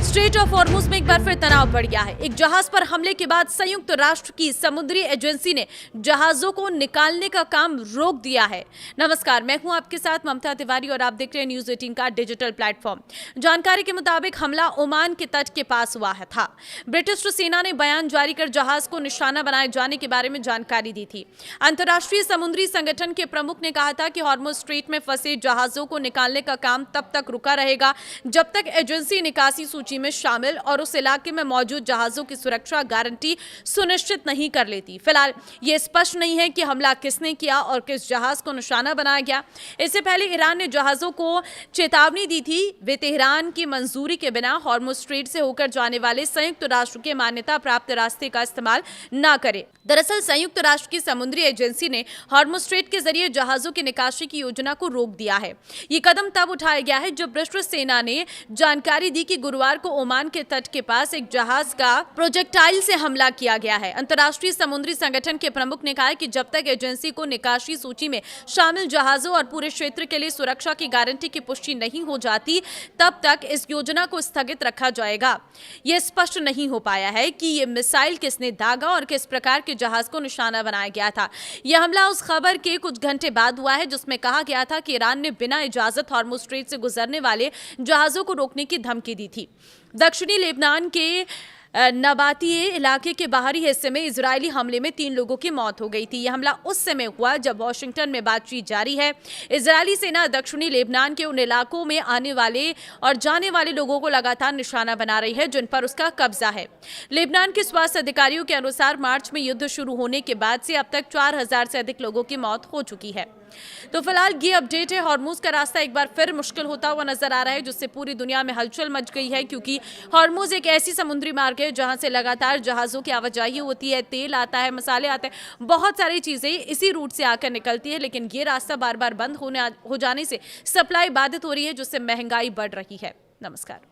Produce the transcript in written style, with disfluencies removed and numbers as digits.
Straight of Hormuz में एक बार फिर तनाव बढ़ गया है। एक जहाज पर हमले के बाद संयुक्त राष्ट्र की समुद्री एजेंसी ने जहाजों को निकालने का काम रोक दिया है। नमस्कार, मैं हूं आपके साथ ममता तिवारी और आप देख रहे हैं न्यूज 18 का डिजिटल प्लेटफॉर्म। जानकारी के मुताबिक हमला ओमान के तट के पास हुआ था। ब्रिटिश सेना ने बयान जारी कर जहाज को निशाना बनाए जाने के बारे में जानकारी दी थी। अंतर्राष्ट्रीय समुद्री संगठन के प्रमुख ने कहा था कि हॉर्मुज स्ट्रेट में फंसे जहाजों को निकालने का काम तब तक रुका रहेगा जब तक एजेंसी निकासी सूची में शामिल और उस इलाके में मौजूद जहाजों की सुरक्षा गारंटी सुनिश्चित नहीं कर लेती। फिलहाल यह स्पष्ट नहीं है कि हमला किसने किया और किस जहाज को निशाना बनाया गया। इससे पहले ईरान ने जहाजों को चेतावनी दी थी वे तेहरान की मंजूरी के बिना हॉर्मुज स्ट्रेट से होकर जाने वाले संयुक्त राष्ट्र के मान्यता प्राप्त रास्ते का इस्तेमाल न करें। दरअसल संयुक्त राष्ट्र की समुद्री एजेंसी ने हॉर्मुज स्ट्रेट के जरिए जहाजों की निकासी की योजना को रोक दिया है। ये कदम तब उठाया गया है जब ब्रिटिश सेना ने जानकारी दी कि गुरुवार को ओमान के तट के पास एक जहाज का प्रोजेक्टाइल से हमला किया गया है। अंतर्राष्ट्रीय समुद्री संगठन के प्रमुख ने कहा कि जब तक एजेंसी को निकासी सूची में शामिल जहाजों और पूरे क्षेत्र के लिए सुरक्षा की गारंटी की पुष्टि नहीं हो जाती तब तक इस योजना को स्थगित रखा जाएगा। यह स्पष्ट नहीं हो पाया है कि ये मिसाइल किसने दागा और किस प्रकार के जहाज को निशाना बनाया गया था। यह हमला उस खबर के कुछ घंटे बाद हुआ है जिसमें कहा गया था कि ईरान ने बिना इजाजत हॉर्मुज स्ट्रेट से गुजरने वाले जहाजों को रोकने की धमकी दी थी। दक्षिणी लेबनान के नबातिये इलाके के बाहरी हिस्से में इजरायली हमले में 3 लोगों की मौत हो गई थी। यह हमला उस समय हुआ जब वॉशिंगटन में बातचीत जारी है। इजरायली सेना दक्षिणी लेबनान के उन इलाकों में आने वाले और जाने वाले लोगों को लगातार निशाना बना रही है जिन पर उसका कब्जा है। लेबनान के स्वास्थ्य अधिकारियों के अनुसार मार्च में युद्ध शुरू होने के बाद से अब तक 4000 से अधिक लोगों की मौत हो चुकी है। तो फिलहाल ये अपडेट है। हॉर्मुज का रास्ता एक बार फिर मुश्किल होता हुआ नजर आ रहा है जिससे पूरी दुनिया में हलचल मच गई है, क्योंकि हॉर्मुज एक ऐसी समुद्री मार्ग है जहां से लगातार जहाजों की आवाजाही होती है, तेल आता है, मसाले आते हैं, बहुत सारी चीजें इसी रूट से आकर निकलती है। लेकिन ये रास्ता बार बार बंद हो जाने से सप्लाई बाधित हो रही है जिससे महंगाई बढ़ रही है। नमस्कार।